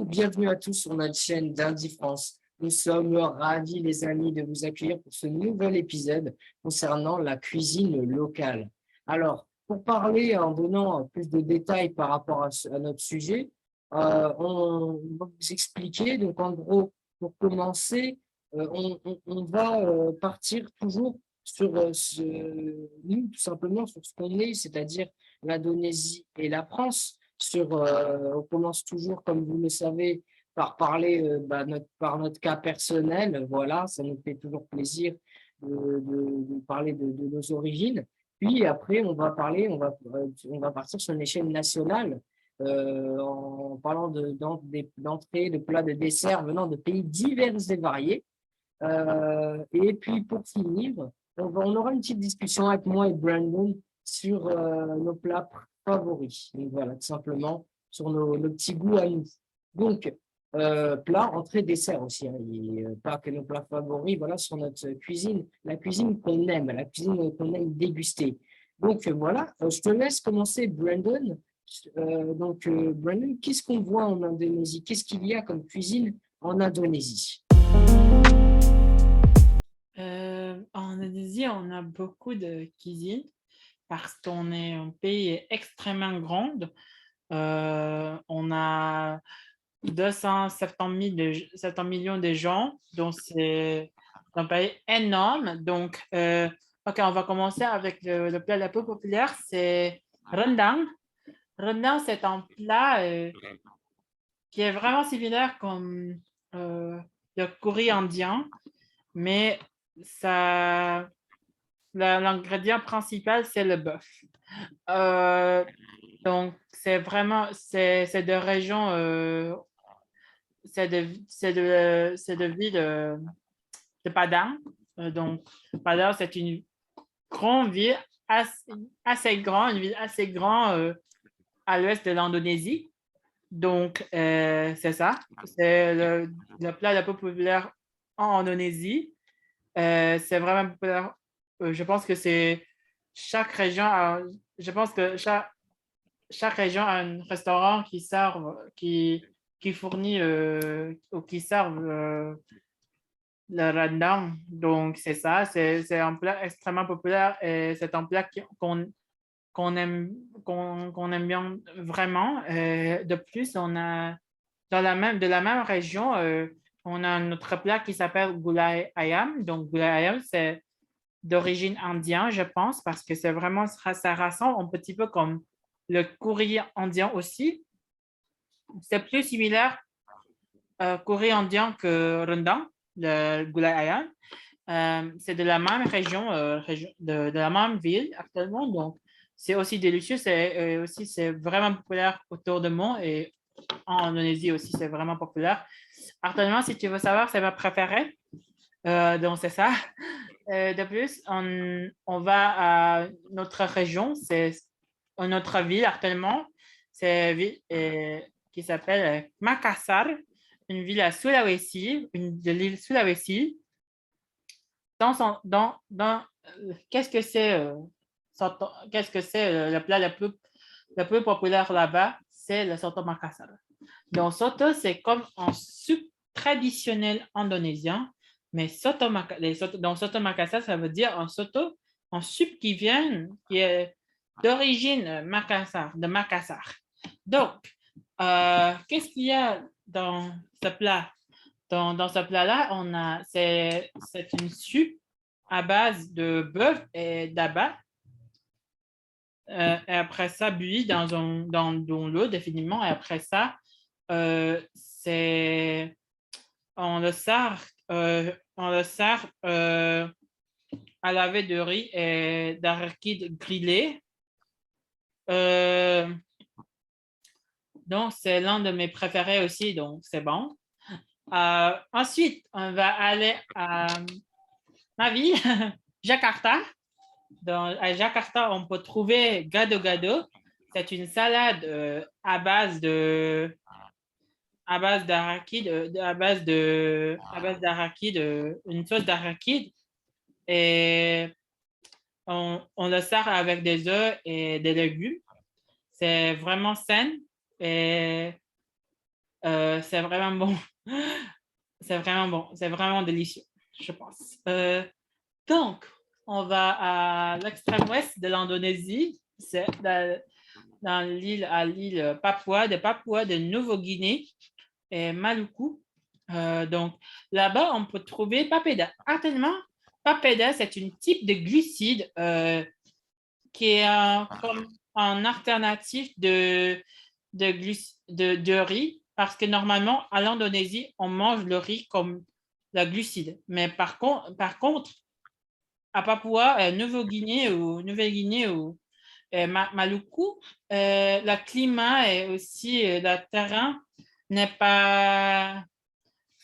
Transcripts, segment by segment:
bienvenue à tous sur notre chaîne d'Indy France. Nous sommes ravis, les amis, de vous accueillir pour ce nouvel épisode concernant la cuisine locale. Alors, pour parler en donnant plus de détails par rapport à notre sujet, on va vous expliquer. Donc, en gros, pour commencer, on va partir toujours sur nous, tout simplement, sur ce qu'on est, c'est-à-dire l'Indonésie et la France. On commence toujours, comme vous le savez, par parler par notre cas personnel. Voilà, ça nous fait toujours plaisir de parler de nos origines. Puis après, on va partir sur une échelle nationale en parlant d'entrées, de plats, de desserts venant de pays divers et variés. Et puis pour finir, on aura une petite discussion avec moi et Brandon sur nos plats favoris. Donc voilà, tout simplement sur nos petits goûts à nous. Donc, plat, entrée, dessert aussi, hein, et, pas que nos plats favoris, voilà, sur notre cuisine, la cuisine qu'on aime, la cuisine qu'on aime déguster. Donc voilà, je te laisse commencer, Brandon. Brandon, qu'est-ce qu'on voit en Indonésie? Qu'est-ce qu'il y a comme cuisine en Indonésie? En Indonésie, on a beaucoup de cuisine parce qu'on est un pays extrêmement grand. On a 270 700 millions de gens, donc c'est un pays énorme. Donc, OK, on va commencer avec le plat le plus populaire, c'est rendang. Rendang, c'est un plat qui est vraiment similaire comme euh, le curry indien, mais ça, l'ingrédient principal, c'est le bœuf. Euh, donc, c'est de régions, c'est de ville de Padang. Donc, Padang, c'est une grande ville, assez grande, une ville assez grande à l'ouest de l'Indonésie. Donc, c'est ça. C'est le plat le plus populaire en Indonésie. C'est vraiment populaire. Je pense que c'est chaque région a, je pense que chaque région a un restaurant qui fournit ou qui serve le rendang. Donc, c'est ça. C'est un plat extrêmement populaire et c'est un plat qu'on aime, qu'on aime bien vraiment. De plus, on a de la même région, on a notre plat qui s'appelle gulai ayam. Donc, gulai ayam, c'est d'origine indienne, je pense, parce que c'est vraiment, ça ressemble un petit peu comme le curry indien aussi. C'est plus similaire curry indien que rendang, le gulai ayam. C'est de la même région, de la même ville actuellement, donc c'est aussi délicieux. C'est vraiment populaire autour de moi et en Indonésie aussi, c'est vraiment populaire. Actuellement, si tu veux savoir, c'est ma préférée. Donc, c'est ça. De plus, on va à notre région, c'est notre ville actuellement, c'est une ville qui s'appelle Makassar, une ville à Sulawesi, de l'île Sulawesi. Qu'est-ce que c'est qu'est-ce que c'est le plat le plus populaire là-bas? C'est le soto Makassar. Donc, soto, c'est comme un soupe traditionnel indonésien, mais donc soto Makassar, ça veut dire un soupe qui est d'origine Makassar, de Makassar. Donc, qu'est-ce qu'il y a dans ce plat? Dans ce plat-là, c'est une soupe à base de bœuf et d'abat. Et après ça, bouilli dans l'eau définitivement. Et après ça, c'est on le sert à laver de riz et d'arachides grillés. Euh, donc, c'est l'un de mes préférés aussi, donc c'est bon. Ensuite, on va aller à ma ville, Jakarta. À Jakarta, on peut trouver gado-gado. C'est une salade à base d'arachide, une sauce d'arachide. Et on le sert avec des œufs et des légumes. C'est vraiment sain et C'est vraiment bon. C'est vraiment bon. C'est vraiment délicieux, je pense. Donc, on va à l'extrême ouest de l'Indonésie. C'est dans l'île Papua de Nouvelle-Guinée et Maluku. Donc, là-bas, on peut trouver papeda. Actuellement, papeda, c'est un type de glucide qui est comme un alternatif de riz, parce que normalement, à l'Indonésie, on mange le riz comme la glucide. Mais par contre à Papua, Nouvelle-Guinée ou Maluku, le climat et aussi le terrain n'est pas,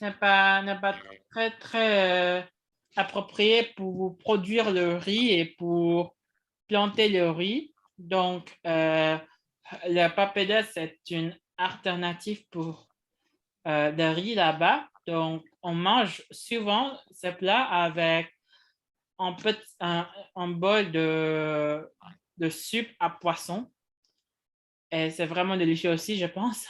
n'est pas très, très approprié pour produire le riz et pour planter le riz. Donc, le papeda, c'est une alternative pour le riz là-bas. Donc, on mange souvent ce plat avec un bol de soupe à poisson. Et c'est vraiment délicieux aussi, je pense.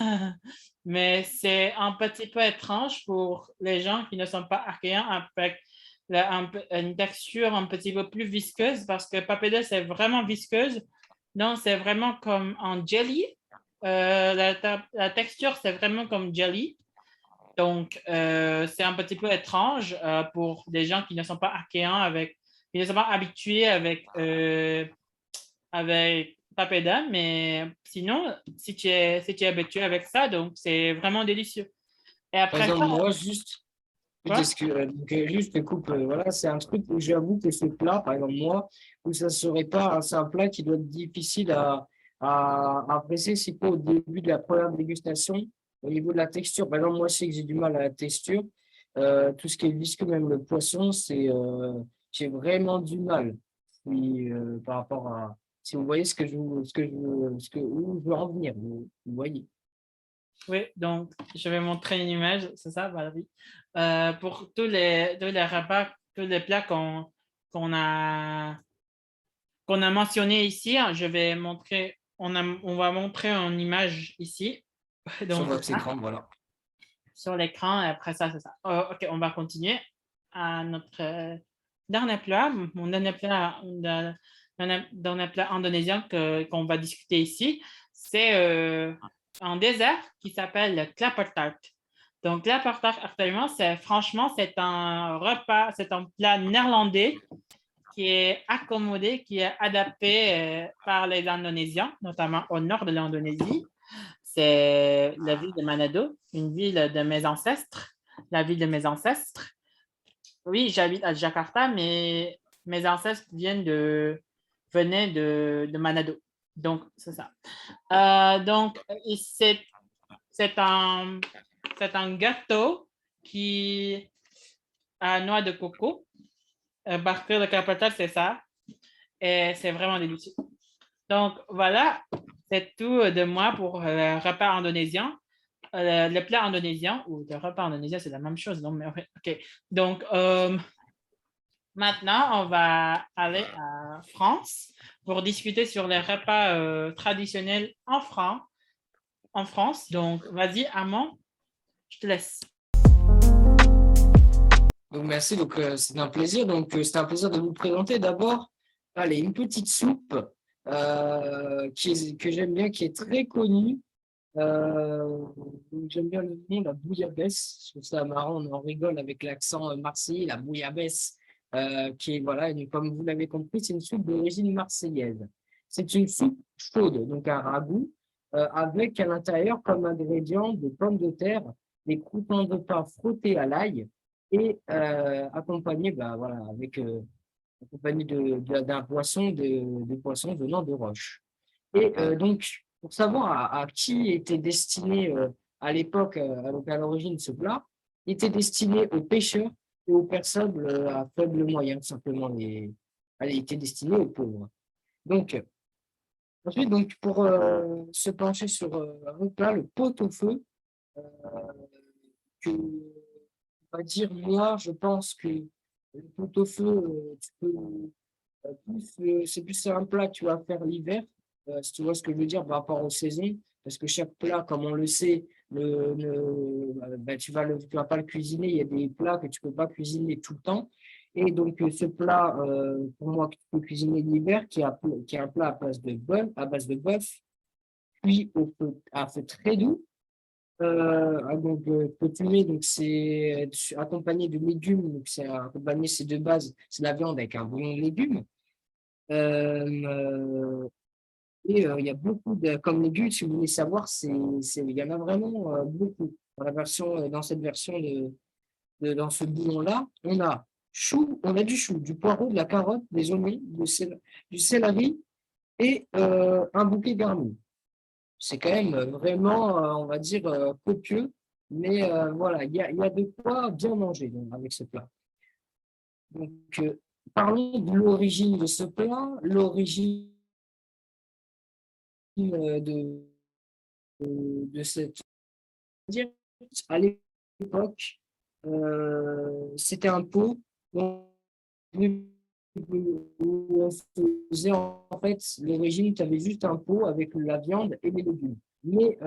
Mais c'est un petit peu étrange pour les gens qui ne sont pas accueillants avec une texture un petit peu plus visqueuse parce que papeda, c'est vraiment visqueuse. Donc, c'est vraiment comme un jelly. La texture, c'est vraiment comme jelly. Donc, c'est un petit peu étrange pour des gens qui ne sont pas accueillants qui ne sont pas habitués avec papeda, mais sinon, si tu es habitué avec ça, donc c'est vraiment délicieux. Et Par après ça, exemple, moi, juste, quoi? juste te coupe, voilà, c'est un truc où j'avoue que ce plat, par exemple, moi, où ça serait pas, c'est un plat qui doit être difficile à apprécier, si pas au début de la première dégustation, au niveau de la texture. Par exemple, moi, je sais que j'ai du mal à la texture. Tout ce qui est visqueux, même le poisson, j'ai vraiment du mal. Puis, par rapport à, si vous voyez où je veux en venir, vous voyez. Oui, donc je vais montrer une image, c'est ça, Valérie. Pour tous les repas, tous les plats qu'on a mentionnés ici, hein, je vais montrer, on va montrer une image ici. Sur Donc, votre écran, voilà. sur l'écran, et après ça, c'est ça. OK, on va continuer à notre dernier plat, mon dernier plat indonésien qu'on va discuter ici. C'est un dessert qui s'appelle le clapper tart. Donc, clapper tart, actuellement, franchement, c'est un repas, c'est un plat néerlandais qui est accommodé, qui est adapté par les Indonésiens, notamment au nord de l'Indonésie. C'est la ville de Manado, une ville de mes ancêtres, la ville de mes ancêtres. Oui, j'habite à Jakarta, mais mes ancêtres venaient de Manado. Donc, c'est ça. Donc, c'est un, c'est un gâteau qui a noix de coco. Parce que le capotage, c'est ça. Et c'est vraiment délicieux. Donc, voilà, c'est tout de moi pour le repas indonésien. Le plat indonésien ou le repas indonésien, c'est la même chose. Donc, mais, OK. Donc, maintenant, on va aller à France pour discuter sur les repas traditionnels en France. Donc, vas-y, Armand, je te laisse. Donc, merci. Donc, c'est un plaisir. Donc, c'est un plaisir de vous présenter d'abord. Allez, une petite soupe que j'aime bien, qui est très connue. J'aime bien le nom, la bouillabaisse. Je trouve ça marrant, on en rigole avec l'accent marseillais, la bouillabaisse, qui est, voilà, comme vous l'avez compris, c'est une soupe d'origine marseillaise. C'est une soupe chaude, donc un ragoût, avec à l'intérieur comme ingrédient des pommes de terre, des croûtons de pain frottés à l'ail et accompagnés, bah, voilà, accompagné d'un poisson, de poissons venant de roche. Et donc, pour savoir à qui était destiné à l'époque, donc à l'origine, ce plat, il était destiné aux pêcheurs et aux personnes à faible moyen, tout simplement. Allez, il était destiné aux pauvres. Donc, ensuite, donc, pour se pencher sur un plat, le pot-au-feu, euh, que, on va dire, moi, je pense que le pot-au-feu, tu peux c'est plus un plat que tu vas faire l'hiver, si tu vois ce que je veux dire par rapport aux saisons, parce que chaque plat, comme on le sait, tu vas pas le cuisiner. Il y a des plats que tu peux pas cuisiner tout le temps. Et donc, ce plat, pour moi, que tu peux cuisiner l'hiver, qui est un plat à base de bœuf, cuit à feu très doux. Que tu mets, donc c'est accompagné de légumes, donc c'est accompagné, c'est de base, c'est la viande avec un bouillon de légumes. Euh, il y a beaucoup de, comme légumes, si vous voulez savoir, il y en a vraiment beaucoup. Dans cette version dans ce bouillon-là, on a du chou, du poireau, de la carotte, des oignons, du céleri et un bouquet garni. C'est quand même vraiment, on va dire, copieux, mais voilà, il y a de quoi bien manger donc, avec ce plat. Donc, parlons de l'origine de ce plat, l'origine de, de cette. Dire, à l'époque, c'était un pot où on faisait en fait l'origine, tu avais juste un pot avec la viande et les légumes. Mais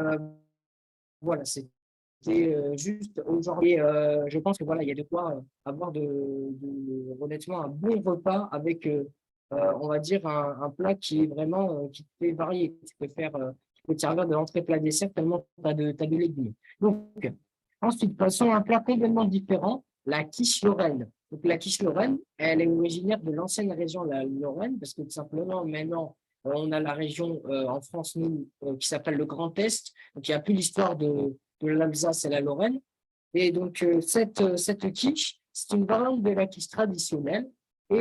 voilà, c'était juste aujourd'hui. Et je pense que voilà, il y a de quoi avoir honnêtement un bon repas avec, on va dire, un plat qui est vraiment qui te fait varier. Tu peux te servir de l'entrée plat dessert tellement t'as de légumes. Donc, ensuite, passons à un plat complètement différent, la quiche lorraine. Donc, la quiche lorraine, elle est originaire de l'ancienne région, la Lorraine, parce que tout simplement, maintenant, on a la région en France, nous, qui s'appelle le Grand Est. Donc, il n'y a plus l'histoire de l'Alsace et la Lorraine. Et donc, cette quiche, c'est une variante de la quiche traditionnelle. Tout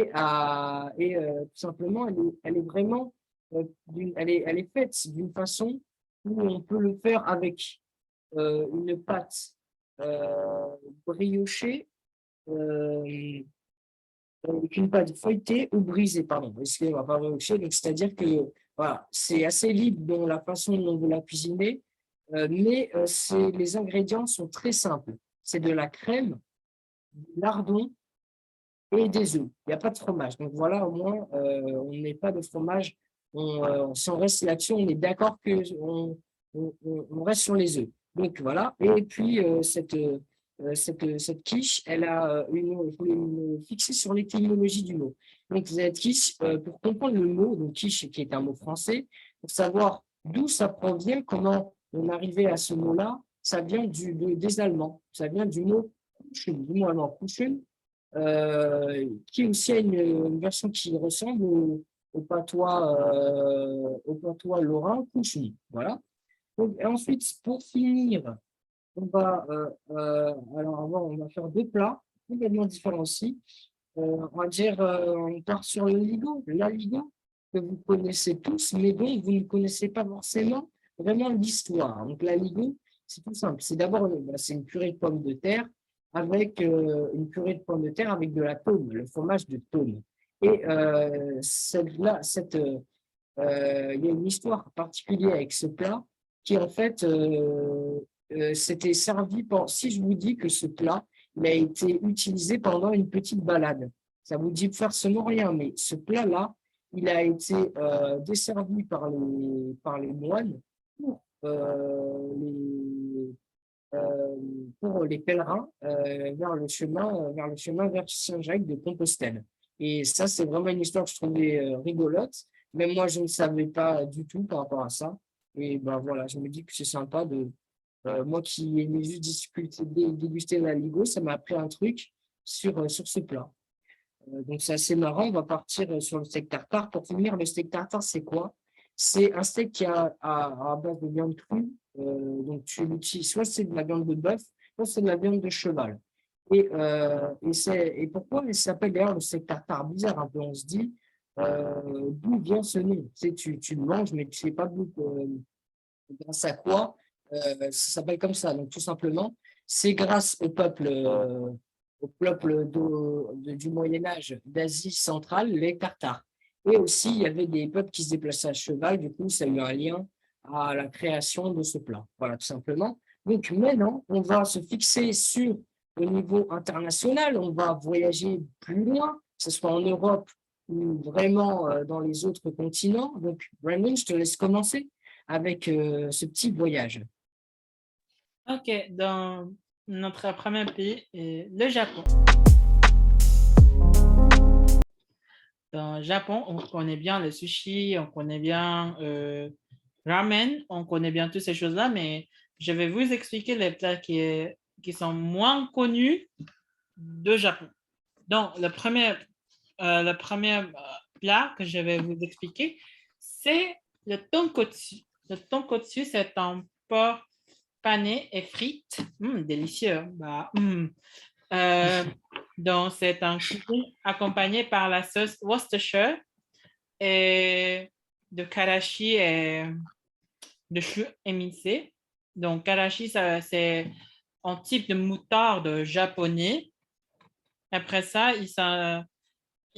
simplement, elle est vraiment, elle est faite d'une façon où on peut le faire avec une pâte briochée, euh, avec une pâte feuilletée ou brisée, pardon, excusez-moi, pas briochée. Donc, c'est-à-dire que voilà, c'est assez libre dans la façon dont vous la cuisinez, mais les ingrédients sont très simples. C'est de la crème, du lardon et des œufs. Il n'y a pas de fromage. Donc voilà, au moins, on n'est pas de fromage. Si on reste là-dessus, on est d'accord on reste sur les œufs. Donc voilà. Et puis, cette quiche, elle a je voulais me fixer sur l'étymologie du mot. Donc, cette quiche, pour comprendre le mot, donc quiche, qui est un mot français, pour savoir d'où ça provient, comment on arrivait à ce mot-là, ça vient des Allemands. Ça vient du mot Kuchen, du mot allemand Kuchen, qui aussi a une version qui ressemble au patois lorrain, Kuchen. Voilà. Donc, et ensuite, pour finir, on va faire deux plats complètement différents aussi. On va dire, on part sur le ligo, la ligo, que vous connaissez tous, mais dont vous ne connaissez pas forcément vraiment l'histoire. Donc, la ligo, c'est tout simple. C'est d'abord, c'est une purée de pommes de terre avec une purée de pommes de terre avec de la tôme, le fromage de tôme. Et il y a une histoire particulière avec ce plat qui, en fait, c'était servi si je vous dis que ce plat, il a été utilisé pendant une petite balade. Ça vous dit forcément rien, mais ce plat-là, il a été desservi par les moines pour, pour les pèlerins vers le chemin vers Saint-Jacques de Compostelle. Et ça, c'est vraiment une histoire que je trouvais rigolote. Même moi, je ne savais pas du tout par rapport à ça. Et ben voilà, je me dis que c'est sympa moi qui aimais juste déguster la Ligo, ça m'a appris un truc sur ce plat. Donc c'est assez marrant. On va partir sur le steak tartare. Pour finir, le steak tartare, c'est quoi? C'est un steak qui a à base de viande crue. Donc tu l'utilises, soit c'est de la viande de bœuf, soit c'est de la viande de cheval. Et pourquoi il s'appelle d'ailleurs le steak tartare? Bizarre un peu, on se dit, d'où vient ce nom? Tu le manges, mais tu ne sais pas d'où, grâce à quoi ça s'appelle comme ça. Donc tout simplement, c'est grâce au peuple du Moyen Âge d'Asie centrale, les Tartares. Et aussi, il y avait des peuples qui se déplaçaient à cheval, du coup, ça a eu un lien à la création de ce plat. Voilà, tout simplement. Donc maintenant, on va se fixer sur le niveau international, on va voyager plus loin, que ce soit en Europe ou vraiment dans les autres continents. Donc, Brandon, je te laisse commencer avec ce petit voyage. OK, dans notre premier pays est le Japon. Dans le Japon, on connaît bien le sushi, on connaît bien ramen, on connaît bien toutes ces choses-là, mais je vais vous expliquer les plats qui sont moins connus de Japon. Donc, le premier plat que je vais vous expliquer, c'est le tonkotsu. Le tonkotsu, c'est un porc pané et frites. Délicieux. Bah, Euh, donc, c'est un cuisine accompagné par la sauce Worcestershire et de karashi et de choux émissé. Donc, karashi, c'est un type de moutarde japonais. Après ça, il se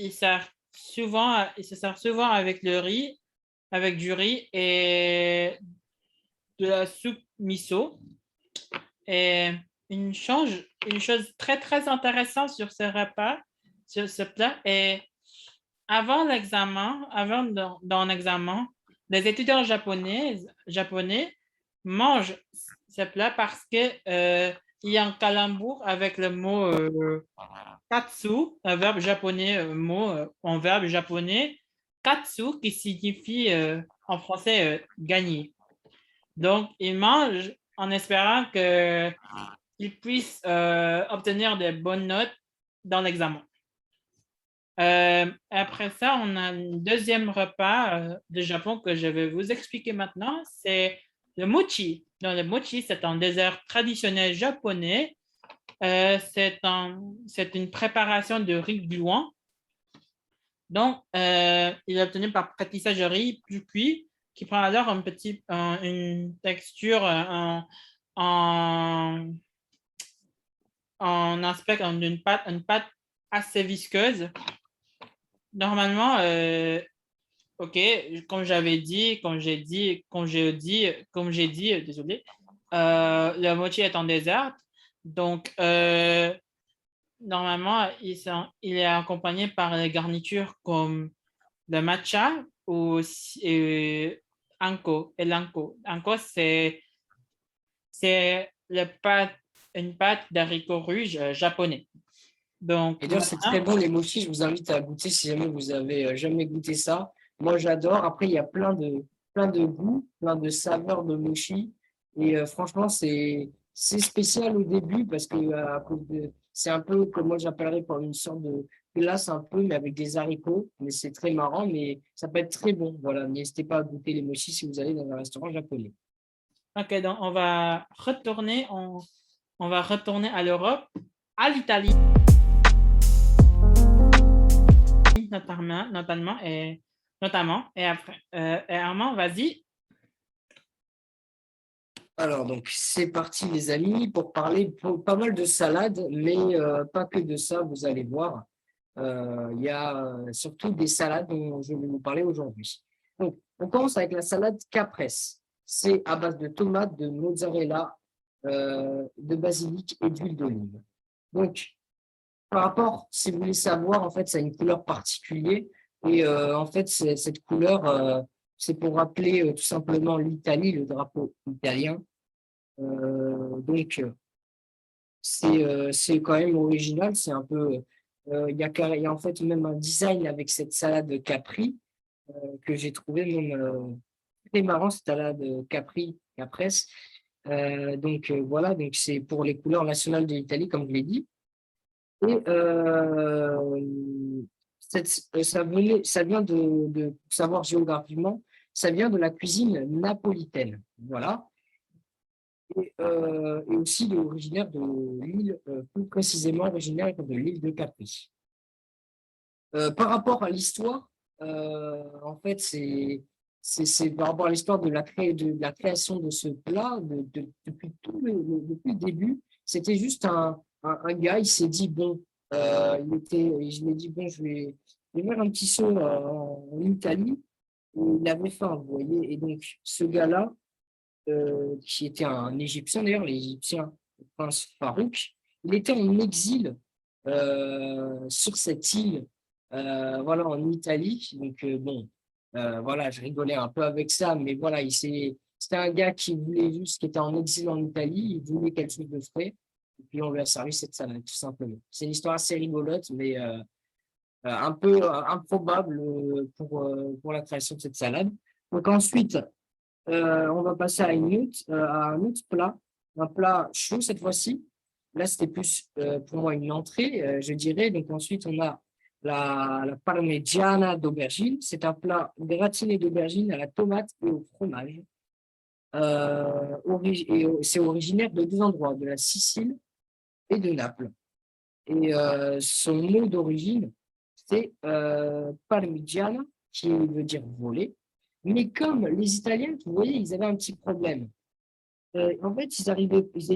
sert souvent avec le riz, avec du riz et de la soupe miso. Et une chose très, très intéressante sur ce repas, sur ce plat, est avant l'examen, dans l'examen, les étudiants japonais mangent ce plat parce que il y a un calembour avec le mot katsu, un verbe japonais, un verbe japonais, katsu, qui signifie en français gagner. Donc, ils mangent en espérant qu'ils puissent obtenir de bonnes notes dans l'examen. Après ça, on a un deuxième repas du Japon que je vais vous expliquer maintenant, c'est le mochi. Donc, le mochi, c'est un dessert traditionnel japonais. C'est une préparation de riz gluant. Donc, il est obtenu par pâtissage de riz plus cuit, qui prend alors une texture en, en aspect une pâte assez visqueuse. Normalement, OK, comme j'ai dit, désolé, le mochi est en dessert. Donc, normalement, il est accompagné par des garnitures comme le matcha ou anko et l'anko. Anko, c'est une pâte d'haricots rouges japonais. Donc, Et d'ailleurs, c'est très bon les mochis. Je vous invite à goûter si jamais vous avez jamais goûté ça. Moi, j'adore. Après, il y a plein de goûts, plein de saveurs de mochi. Et franchement, c'est spécial au début parce que à cause c'est un peu comme moi j'appellerais comme une sorte de glace un peu, mais avec des haricots. Mais c'est très marrant, mais ça peut être très bon. Voilà, n'hésitez pas à goûter les mochis si vous allez dans un restaurant japonais. OK, donc on va retourner à l'Europe, à l'Italie notamment. Et après, et Armand, vas-y. Alors, donc, c'est parti, les amis, pour parler pas mal de salades, mais pas que de ça, vous allez voir. Il y a surtout des salades dont je vais vous parler aujourd'hui. Donc, on commence avec la salade caprese. C'est à base de tomates, de mozzarella, de basilic et d'huile d'olive. Donc, par rapport, si vous voulez savoir, en fait, ça a une couleur particulière. Et en fait, cette couleur, c'est pour rappeler tout simplement l'Italie, le drapeau italien. Donc, c'est quand même original. C'est un peu, il y a en fait même un design avec cette salade Capri que j'ai trouvé même très marrant, cette salade Capri, Caprese. Donc voilà, donc c'est pour les couleurs nationales de l'Italie, comme je l'ai dit. Et ça vient pour savoir géographiquement, ça vient de la cuisine napolitaine. Voilà. Et aussi originaire de l'île, plus précisément originaire de l'île de Capri. Par rapport à l'histoire, en fait, c'est par rapport à l'histoire de la création de ce plat, depuis le début, c'était juste un gars, il s'est dit, bon, je m'ai dit, bon, je vais faire un petit saut en Italie. Et il avait faim, vous voyez, et donc ce gars-là, qui était un Égyptien d'ailleurs, l'Égyptien le prince Farouk. Il était en exil sur cette île, voilà, en Italie. Donc, bon, voilà, je rigolais un peu avec ça, mais voilà, C'était un gars qui voulait juste, qui était en exil en Italie, il voulait quelque chose de frais, et puis on lui a servi cette salade, tout simplement. C'est une histoire assez rigolote, mais un peu improbable pour la création de cette salade. Donc ensuite, on va passer à un autre plat, un plat chaud cette fois-ci. Là, c'était plus pour moi une entrée, je dirais. Donc ensuite, on a la parmigiana d'aubergine. C'est un plat gratiné d'aubergine à la tomate et au fromage. C'est originaire de deux endroits, de la Sicile et de Naples. Et son mot d'origine, c'est parmigiana, qui veut dire voler. Mais comme les Italiens, vous voyez, ils avaient un petit problème. En fait, ils avaient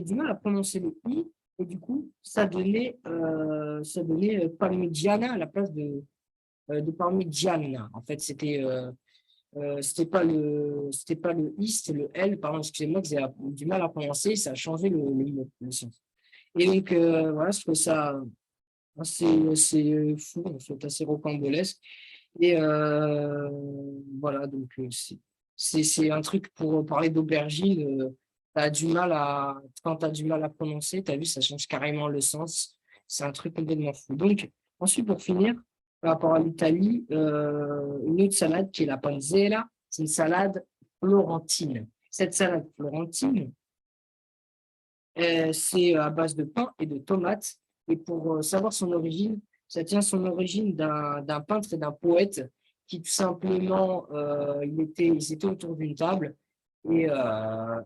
du mal à prononcer le i, et du coup, ça donnait parmigiana à la place de parmigiana. En fait, c'était pas le i, c'était le l. Pardon, excusez-moi, que j'ai du mal à prononcer. Ça a changé le sens. Et donc, voilà, je trouve ça assez fou, en fait, assez rocambolesque. Et voilà, donc c'est un truc pour parler d'aubergine. Quand tu as du mal à prononcer, tu as vu, ça change carrément le sens. C'est un truc complètement fou. Donc, ensuite, pour finir, par rapport à l'Italie, une autre salade qui est la panzella, c'est une salade florentine. Cette salade florentine, c'est à base de pain et de tomates. Et pour savoir son origine, ça tient son origine d'un peintre et d'un poète qui tout simplement, ils étaient autour d'une table et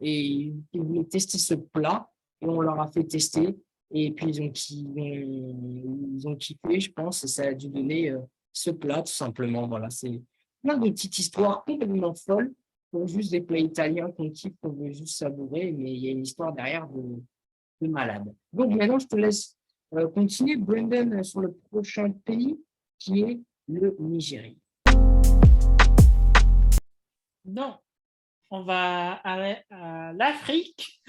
ils voulaient tester ce plat et on leur a fait tester. Et puis ils ont kiffé, je pense, et ça a dû donner ce plat tout simplement. Voilà, c'est plein de petites histoires complètement folles pour juste des plats italiens qu'on kiffe, qu'on veut juste savourer, mais il y a une histoire derrière de malade. Donc maintenant, je te laisse continuer, Brendan, sur le prochain pays qui est le Nigeria. Donc, on va aller à l'Afrique.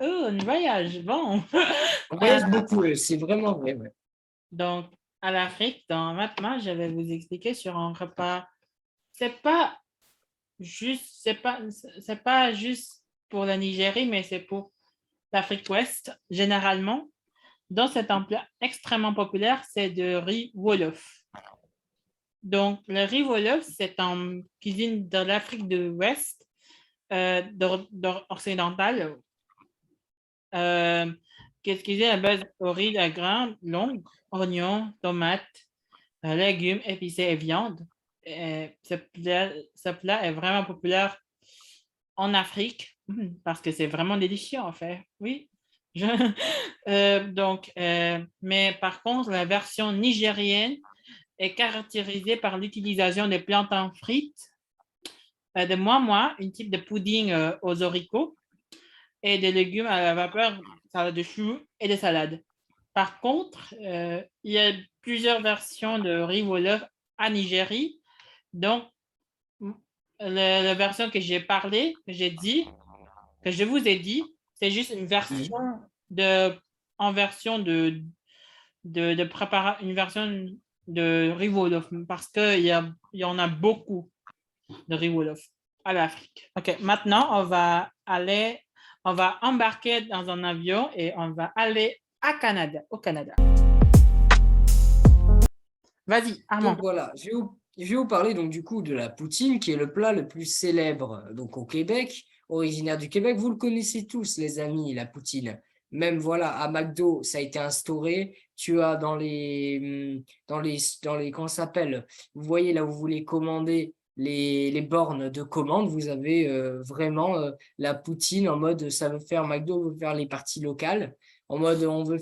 Oh, un voyage, bon. On voyage beaucoup, c'est vraiment vrai. Ouais. Donc, à l'Afrique, maintenant, je vais vous expliquer sur un repas. C'est pas c'est pas juste pour la Nigérie, mais c'est pour l'Afrique ouest, généralement. Donc, c'est un plat extrêmement populaire, c'est de riz wolof. Donc, le riz wolof, c'est en cuisine de l'Afrique de l'Ouest, occidentale, qu'est-ce qu'ils à base au riz à grains longs, oignons, tomates, légumes épicés et viande. Ce plat est vraiment populaire en Afrique parce que c'est vraiment délicieux en fait. Oui. Mais par contre, la version nigérienne est caractérisée par l'utilisation des plantains frites, de moi, un type de pudding aux oricots et des légumes à la vapeur, salade de choux et des salades. Par contre, il y a plusieurs versions de riz wolof à Nigérie. Donc, la version que j'ai parlé, que je vous ai dit, c'est juste une version en version de préparation, une version de riz wolof, parce qu'il y en a beaucoup de riz wolof à l'Afrique. OK, maintenant, on va embarquer dans un avion et on va aller au Canada. Vas-y, Armand. Donc voilà, je vais vous parler donc du coup de la poutine, qui est le plat le plus célèbre donc au Québec, originaire du Québec. Vous le connaissez tous, les amis, la poutine. Même voilà, à McDo, ça a été instauré. Tu as comment ça s'appelle? Vous voyez là où vous voulez commander les bornes de commande, vous avez vraiment la poutine en mode ça veut faire McDo veut faire les parties locales. En mode on veut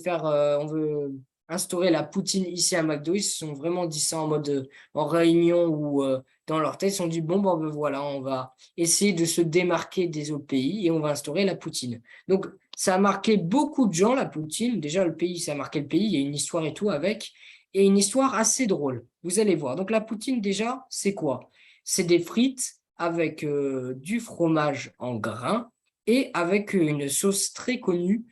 instaurer la poutine ici à McDo. Ils se sont vraiment dit ça en mode en réunion ou dans leur tête, ils se sont dit bon, ben voilà, on va essayer de se démarquer des autres pays et on va instaurer la poutine. Donc, ça a marqué beaucoup de gens, la poutine. Déjà, le pays, ça a marqué le pays, il y a une histoire et tout avec, et une histoire assez drôle. Vous allez voir. Donc, la poutine, déjà, c'est quoi? C'est des frites avec du fromage en grains et avec une sauce très connue,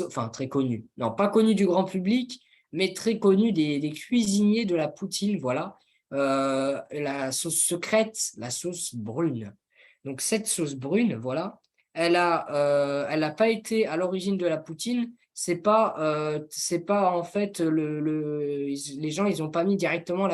enfin très connue, non, pas connue du grand public, mais très connue des cuisiniers de la poutine, voilà. La sauce secrète, la sauce brune. Donc, cette sauce brune, voilà, elle a pas été à l'origine de la poutine. C'est pas en fait les gens, ils ont pas mis directement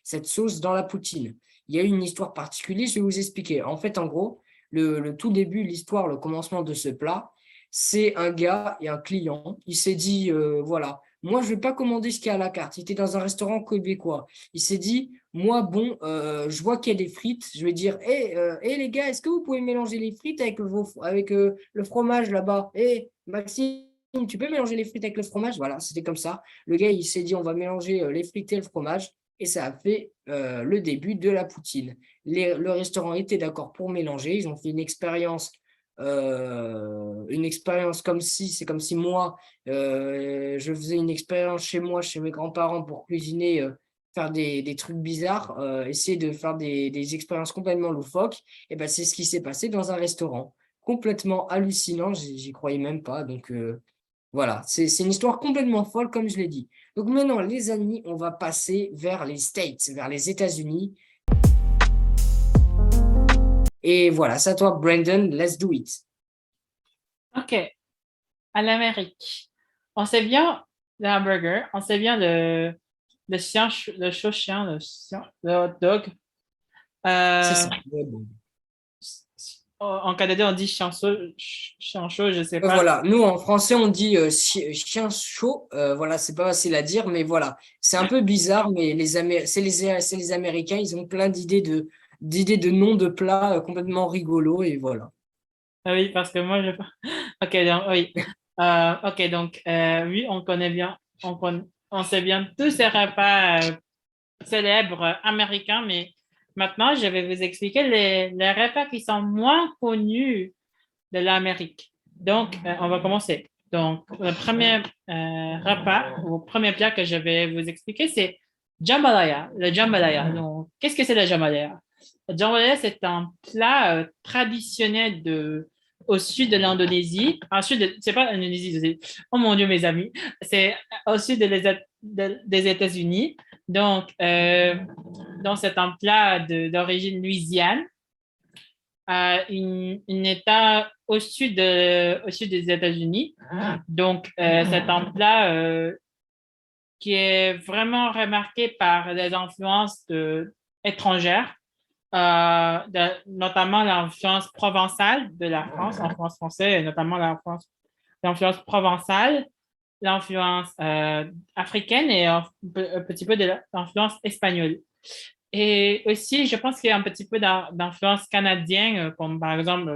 cette sauce dans la poutine. Il y a eu une histoire particulière, je vais vous expliquer. En fait, en gros, le tout début, l'histoire, le commencement de ce plat, c'est un gars et un client. Il s'est dit, voilà, moi, je vais pas commander ce qu'il y a à la carte. Il était dans un restaurant québécois. Il s'est dit, moi, bon, je vois qu'il y a des frites. Je vais dire, hé, les gars, est-ce que vous pouvez mélanger les frites avec le fromage là-bas? Hé, Maxime, tu peux mélanger les frites avec le fromage? Voilà, c'était comme ça. Le gars, il s'est dit, on va mélanger les frites et le fromage. Et ça a fait le début de la poutine. Le restaurant était d'accord pour mélanger. Ils ont fait une expérience c'est comme si moi, je faisais une expérience chez moi, chez mes grands-parents pour cuisiner, faire des trucs bizarres, essayer de faire des expériences complètement loufoques. Et ben, c'est ce qui s'est passé dans un restaurant. Complètement hallucinant, j'y croyais même pas. Donc voilà, c'est une histoire complètement folle, comme je l'ai dit. Donc maintenant, les amis, on va passer vers les States, vers les États-Unis. Et voilà, c'est à toi, Brandon, let's do it. OK. À l'Amérique. On sait bien le hamburger, on sait bien le chaud chien, le hot dog. C'est Euh, ça. Ouais, bon. En Canada, on dit chien chaud, je sais pas. Voilà, nous en français on dit chien chaud, voilà, c'est pas facile à dire, mais voilà, c'est un peu bizarre, mais c'est les Américains, ils ont plein d'idées de noms de plats complètement rigolos, et voilà. Ah oui, parce que moi, je... OK, donc, oui. OK, donc, oui, on connaît bien, on sait bien tous ces repas célèbres américains, mais maintenant, je vais vous expliquer les repas qui sont moins connus de l'Amérique. Donc, on va commencer. Donc, le premier repas ou premier plat que je vais vous expliquer, c'est jambalaya. Le jambalaya. Donc, qu'est-ce que c'est le jambalaya? Le jambalaya, c'est un plat traditionnel au sud de l'Indonésie. C'est pas l'Indonésie, oh mon Dieu, mes amis. C'est au sud des États-Unis. Donc, c'est un plat d'origine louisiane un État au sud des États-Unis. Donc, c'est un plat qui est vraiment remarqué par des influences étrangères, notamment l'influence provençale de la France, l'influence française, et notamment l'influence provençale, l'influence africaine et un petit peu de l'influence espagnole. Et aussi, je pense qu'il y a un petit peu d'influence canadienne, comme par exemple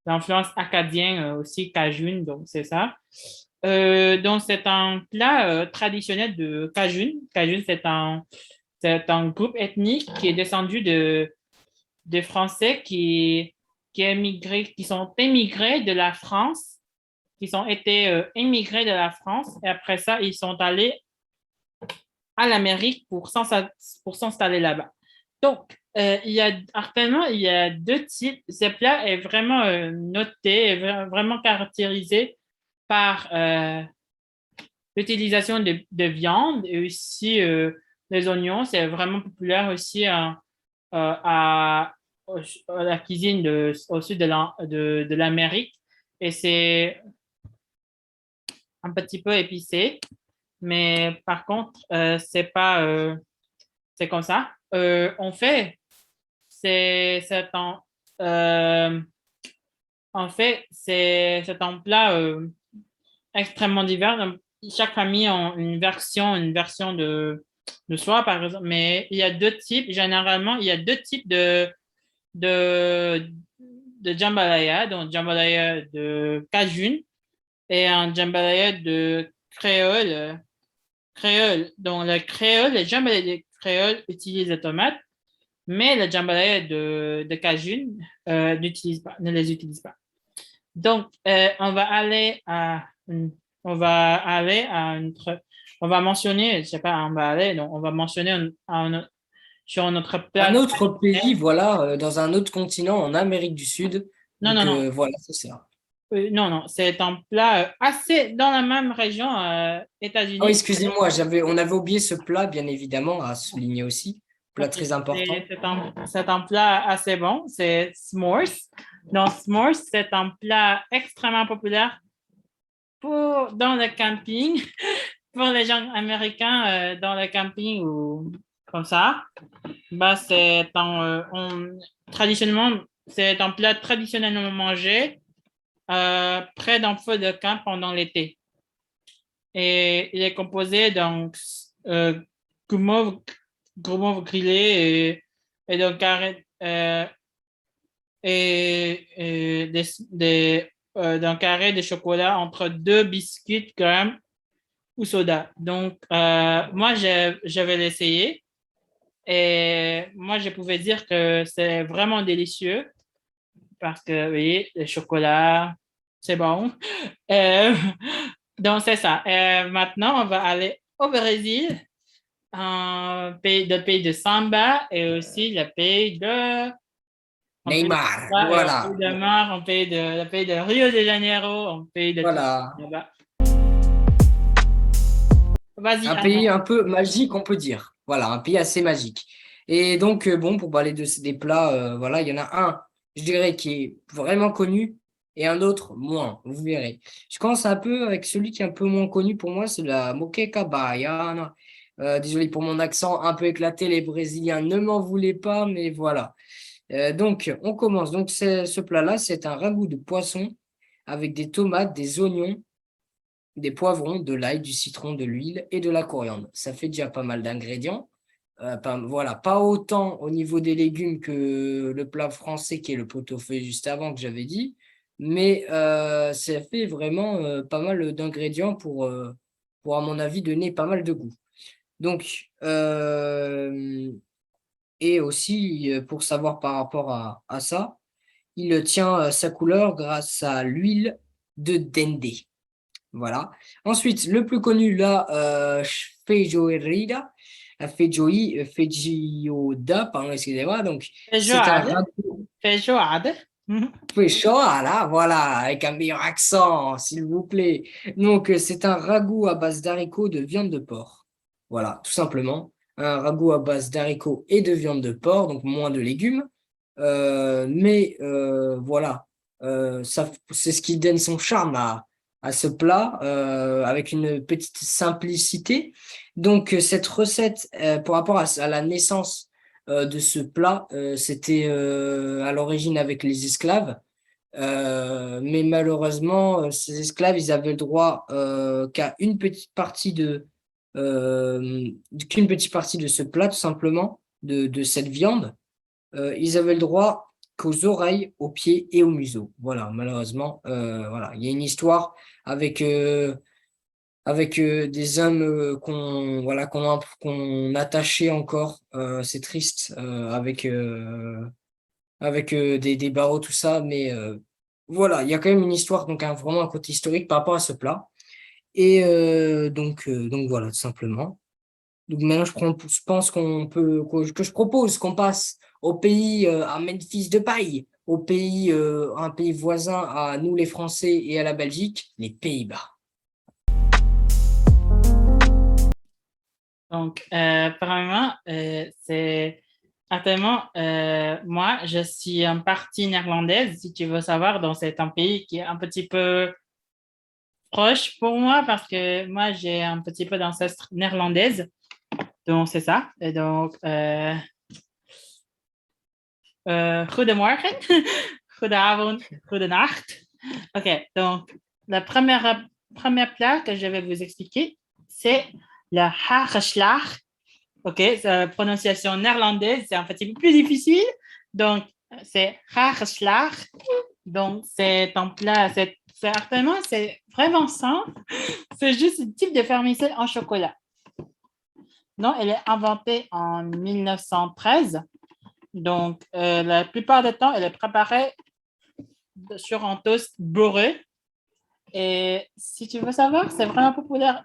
l'influence acadienne aussi, Cajun, donc c'est ça. Donc, c'est un plat traditionnel de Cajun. Cajun, c'est un groupe ethnique qui est descendu de Français qui sont émigrés de la France, qui ont été émigrés de la France, et après ça, ils sont allés à l'Amérique pour s'installer là-bas. Donc, actuellement, il y a deux types. Ce plat est vraiment noté, vraiment caractérisé par l'utilisation de viande et aussi les oignons. C'est vraiment populaire aussi à la cuisine au sud de l'Amérique. Et c'est un petit peu épicé. Mais par contre, c'est pas, c'est comme ça. On fait, c'est euh, en fait, c'est un plat extrêmement divers. Donc, chaque famille a une version de soi, par exemple. Mais il y a deux types, généralement, il y a deux types de, de jambalaya. Donc, jambalaya de Cajun et un jambalaya de créole. Donc, le créole, les jambalaya de créole utilisent les tomates, mais le jambalaya de Cajun ne les utilise pas. Donc, on va mentionner, je sais pas, on va mentionner sur notre Un plat. autre pays, voilà, dans un autre continent, en Amérique du Sud. Non, non, Donc non. voilà, c'est ça. Non, non, c'est un plat assez dans la même région, Oh, États-Unis. excusez-moi, on avait oublié ce plat, bien évidemment, à souligner aussi. plat très important. C'est un plat assez bon, c'est s'mores. Donc, s'mores, c'est un plat extrêmement populaire dans le camping, pour les gens américains dans le camping ou comme ça. Bah, traditionnellement, c'est un plat traditionnellement mangé près d'un feu de camp pendant l'été. Et il est composé donc guimauve, guimauve grillé et d'un carré d'un carré de chocolat entre deux biscuits crème ou soda. Donc, moi, je vais l'essayer. Et moi, je pouvais dire que c'est vraiment délicieux parce que, oui, le chocolat, c'est bon. Euh, donc, c'est ça. Maintenant, on va aller au Brésil, le pays de samba et aussi le pays de... Neymar, Le pays voilà. de Mar, le pays de Rio de Janeiro, le pays de tout Voilà. là-bas. Vas-y, Un Arnaud. pays un peu magique, on peut dire. Voilà, un pays assez magique. Et donc, bon, pour parler des plats, voilà, il y en a un, je dirais, qui est vraiment connu et un autre moins, vous verrez. Je commence un peu avec celui qui est un peu moins connu pour moi, c'est la moqueca baiana. Désolé pour mon accent un peu éclaté, les Brésiliens ne m'en voulaient pas, mais voilà. Donc, on commence. Donc, ce plat-là, c'est un ragoût de poisson avec des tomates, des oignons, des poivrons, de l'ail, du citron, de l'huile et de la coriandre. Ça fait déjà pas mal d'ingrédients. Voilà, pas autant au niveau des légumes que le plat français qui est le pot-au-feu juste avant que j'avais dit, mais ça fait vraiment pas mal d'ingrédients pour, à mon avis, donner pas mal de goût. Donc, et aussi, pour savoir par rapport à ça, il tient sa couleur grâce à l'huile de dende. Voilà. Ensuite, le plus connu, là, feijoada, feijoada, pardon, excusez-moi. Donc, c'est un Feijoada. ragoût. Feijoada. Mhm. Feijoada, voilà, avec un meilleur accent, s'il vous plaît. Donc, c'est un ragoût à base d'haricots de viande de porc. Voilà, tout simplement. Un ragoût à base d'haricots et de viande de porc, donc moins de légumes. Mais voilà, ça, c'est ce qui donne son charme à ce plat, avec une petite simplicité. Donc, cette recette, pour rapport à la naissance de ce plat, c'était à l'origine avec les esclaves. Mais malheureusement, ces esclaves, ils avaient le droit qu'à une petite partie qu'une petite partie de ce plat, tout simplement, de cette viande. Ils avaient le droit qu'aux oreilles, aux pieds et au museau. Voilà, malheureusement, voilà, il y a une histoire avec des hommes qu'on voilà qu'on attachait encore. C'est triste avec des barreaux tout ça, mais voilà, il y a quand même une histoire, donc vraiment un côté historique par rapport à ce plat. Et donc voilà, tout simplement. Donc maintenant, je pense que je propose qu'on passe au pays à Memphis de paille, au pays, un pays voisin à nous les Français et à la Belgique, les Pays-Bas. Donc, premièrement, c'est actuellement, moi, je suis en partie néerlandaise, si tu veux savoir. Donc, c'est un pays qui est un petit peu proche pour moi parce que moi, j'ai un petit peu d'ancêtre néerlandaise. Donc, c'est ça. Et donc, goedemorgen, goedenavond, goedenacht. OK, donc, le premier plat que je vais vous expliquer, c'est le hagelslag. OK, la prononciation néerlandaise, c'est un petit peu plus difficile. Donc, c'est hagelslag. Donc, c'est un plat, certainement, c'est vraiment simple. C'est juste un type de vermicelle en chocolat. Non, elle est inventée en 1913. Donc, la plupart du temps, elle est préparée sur un toast beurré. Et si tu veux savoir, c'est vraiment populaire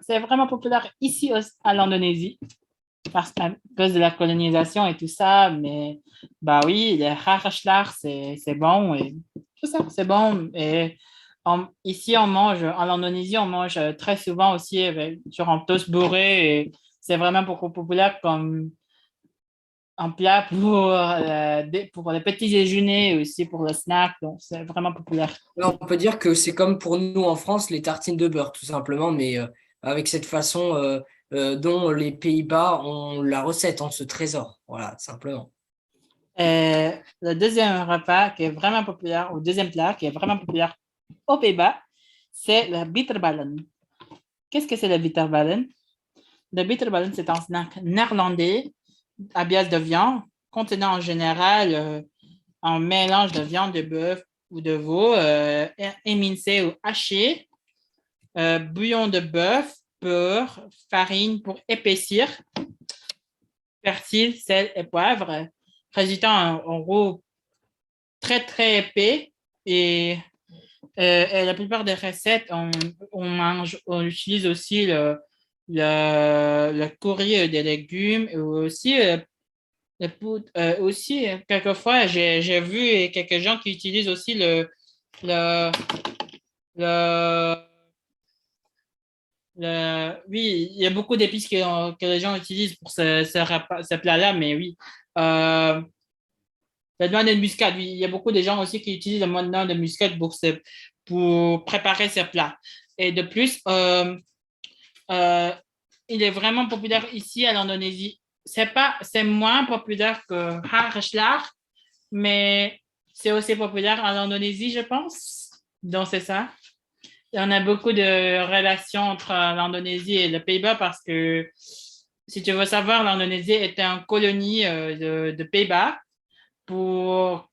ici à l'Indonésie parce qu'à cause de la colonisation et tout ça. Mais bah oui, les harashlar, c'est bon et tout ça, c'est bon. Et ici, on mange, en Indonésie, on mange très souvent aussi sur un toast beurré et c'est vraiment beaucoup populaire comme un plat pour les petits déjeuners et aussi pour le snack. Donc, c'est vraiment populaire. Là, on peut dire que c'est comme pour nous en France, les tartines de beurre, tout simplement, mais avec cette façon dont les Pays-Bas ont la recette en ce trésor. Voilà, simplement. Le deuxième repas qui est vraiment populaire, ou deuxième plat qui est vraiment populaire aux Pays-Bas, c'est le bitterballen. Qu'est-ce que c'est le bitterballen? Le bitterballen, c'est un snack néerlandais à base de viande, contenant en général un mélange de viande de bœuf ou de veau émincé ou haché, bouillon de bœuf, beurre, farine pour épaissir, persil, sel et poivre, résultant en roux très, très épais. Et la plupart des recettes, on utilise aussi le courrier des légumes et aussi aussi, quelquefois, j'ai vu quelques gens qui utilisent aussi le, le, oui, il y a beaucoup d'épices que les gens utilisent pour ce plat-là, mais oui. Euh, la noix de muscade, oui, il y a beaucoup de gens aussi qui utilisent la noix de muscade pour préparer ce plat. Et de plus, euh, il est vraiment populaire ici en Indonésie. C'est moins populaire que Harshlar, mais c'est aussi populaire en Indonésie, je pense. Donc, c'est ça. Et on a beaucoup de relations entre l'Indonésie et le Pays-Bas parce que, si tu veux savoir, l'Indonésie était une colonie de Pays-Bas pour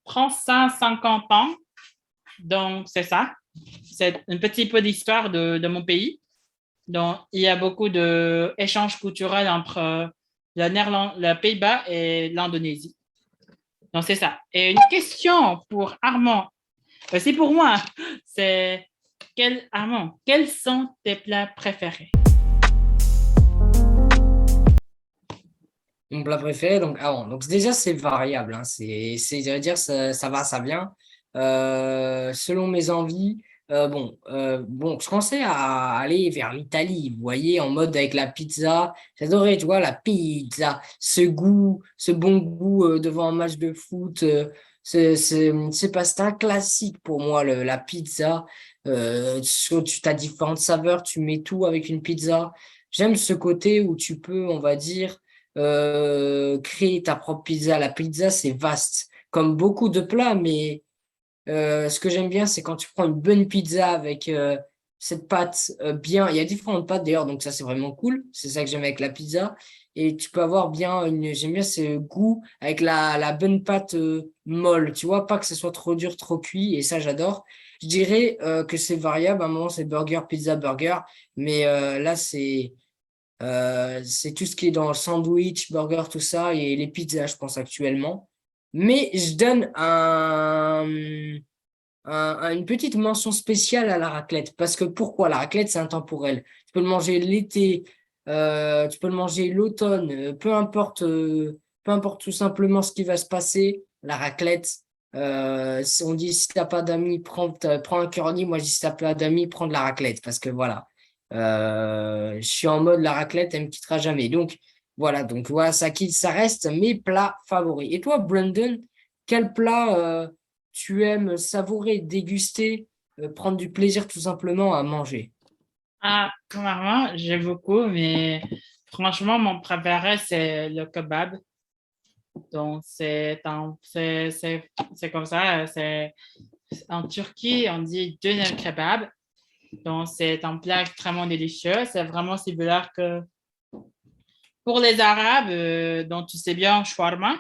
350 ans. Donc, c'est ça. C'est un petit peu d'histoire de mon pays. Donc, il y a beaucoup d'échanges culturels entre le Pays-Bas et l'Indonésie. Donc, c'est ça. Et une question pour Armand. C'est pour moi. C'est Armand, quels sont tes plats préférés? Mon plat préféré, donc, donc déjà, c'est variable. Hein, je veux dire, ça va, ça vient. Selon mes envies, bon, je commençais à aller vers l'Italie, vous voyez, en mode avec la pizza. J'adorais, tu vois, la pizza, ce goût, ce bon goût devant un match de foot. C'est un classique pour moi, la pizza. Tu as différentes saveurs, tu mets tout avec une pizza. J'aime ce côté où tu peux, on va dire, créer ta propre pizza. La pizza, c'est vaste, comme beaucoup de plats, mais ce que j'aime bien, c'est quand tu prends une bonne pizza avec cette pâte bien. Il y a différentes pâtes d'ailleurs, donc ça, c'est vraiment cool. C'est ça que j'aime avec la pizza. Et tu peux avoir bien j'aime bien ce goût avec la bonne pâte molle, tu vois, pas que ce soit trop dur, trop cuit, et ça, j'adore. Je dirais que c'est variable. À un moment, c'est burger, pizza, burger, mais là, c'est tout ce qui est dans le sandwich, burger, tout ça, et les pizzas, je pense, actuellement. Mais je donne une petite mention spéciale à la raclette. Parce que pourquoi? La raclette, c'est intemporel. Tu peux le manger l'été, tu peux le manger l'automne, peu importe tout simplement ce qui va se passer. La raclette, si on dit si t'as pas d'amis, prends un curly. Moi, je dis si t'as pas d'amis, prends de la raclette. Parce que voilà, je suis en mode la raclette, elle me quittera jamais. Donc voilà, ça reste mes plats favoris. Et toi, Brandon, quel plat tu aimes savourer, déguster, prendre du plaisir tout simplement à manger? Ah, premièrement, j'aime beaucoup, mais franchement, mon préféré, c'est le kebab. Donc, c'est comme ça. En Turquie, on dit döner kebab. Donc, c'est un plat extrêmement délicieux. C'est vraiment similaire que pour les Arabes, dont tu sais bien, shawarma.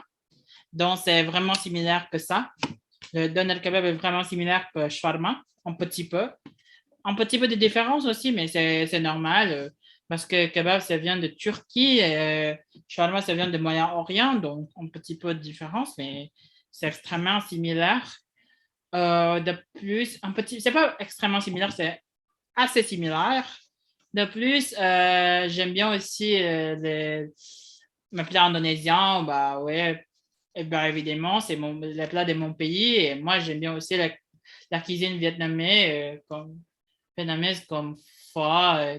Donc, c'est vraiment similaire que ça. Le doner kebab est vraiment similaire que shawarma, un petit peu. Un petit peu de différence aussi, mais c'est normal parce que kebab, ça vient de Turquie et shawarma, ça vient de Moyen-Orient, donc un petit peu de différence, mais c'est extrêmement similaire. De plus, c'est pas extrêmement similaire, c'est assez similaire. De plus, j'aime bien aussi mes plats indonésiens. Bah ouais, et bien évidemment, c'est les plats de mon pays. Et moi, j'aime bien aussi la cuisine vietnamienne comme pho,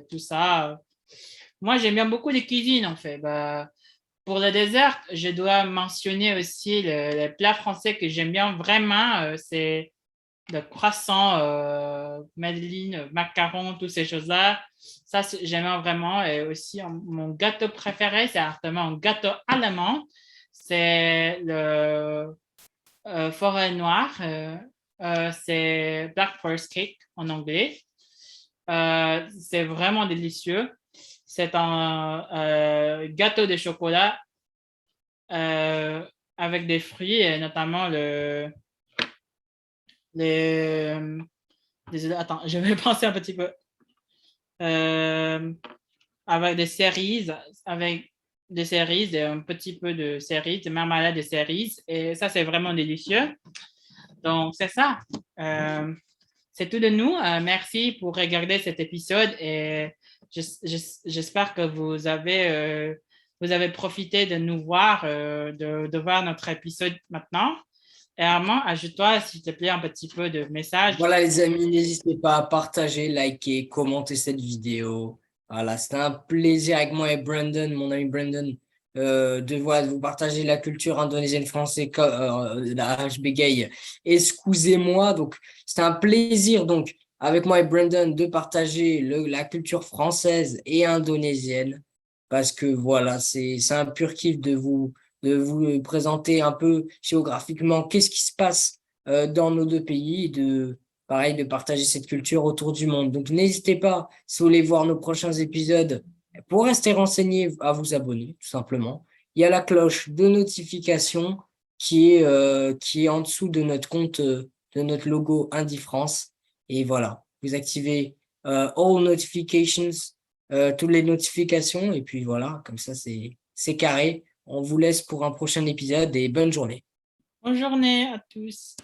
tout ça. Moi, j'aime bien beaucoup les cuisines, en fait. Bah, pour le dessert, je dois mentionner aussi le plat français que j'aime bien vraiment, c'est le croissant, madeleine, macaron, toutes ces choses-là. Ça, j'aime vraiment. Et aussi, mon gâteau préféré, c'est certainement un gâteau allemand. C'est le forêt noire. C'est Black Forest Cake en anglais. C'est vraiment délicieux. C'est un gâteau de chocolat avec des fruits, et notamment désolé, attends, je vais penser un petit peu. Avec des cerises, et un petit peu de cerises, de marmelade de cerises. Et ça, c'est vraiment délicieux. Donc, c'est ça. C'est tout de nous. Merci pour regarder cet épisode et j'espère que vous avez profité de nous voir, de voir notre épisode maintenant. Et Armand, ajoute-toi, s'il te plaît, un petit peu de message. Voilà, les amis, n'hésitez pas à partager, liker, commenter cette vidéo. Voilà, c'était un plaisir avec moi et Brandon, mon ami Brandon, de vous partager la culture indonésienne française, la HB Excusez-moi, donc c'était un plaisir donc avec moi et Brandon de partager la culture française et indonésienne parce que voilà, c'est un pur kiff de vous présenter un peu géographiquement qu'est-ce qui se passe dans nos deux pays, pareil, de partager cette culture autour du monde. Donc, n'hésitez pas, si vous voulez voir nos prochains épisodes, pour rester renseigné, à vous abonner, tout simplement. Il y a la cloche de notification qui est en dessous de notre compte, de notre logo Indie France. Et voilà, vous activez all notifications, toutes les notifications. Et puis voilà, comme ça, c'est carré. On vous laisse pour un prochain épisode et bonne journée. Bonne journée à tous.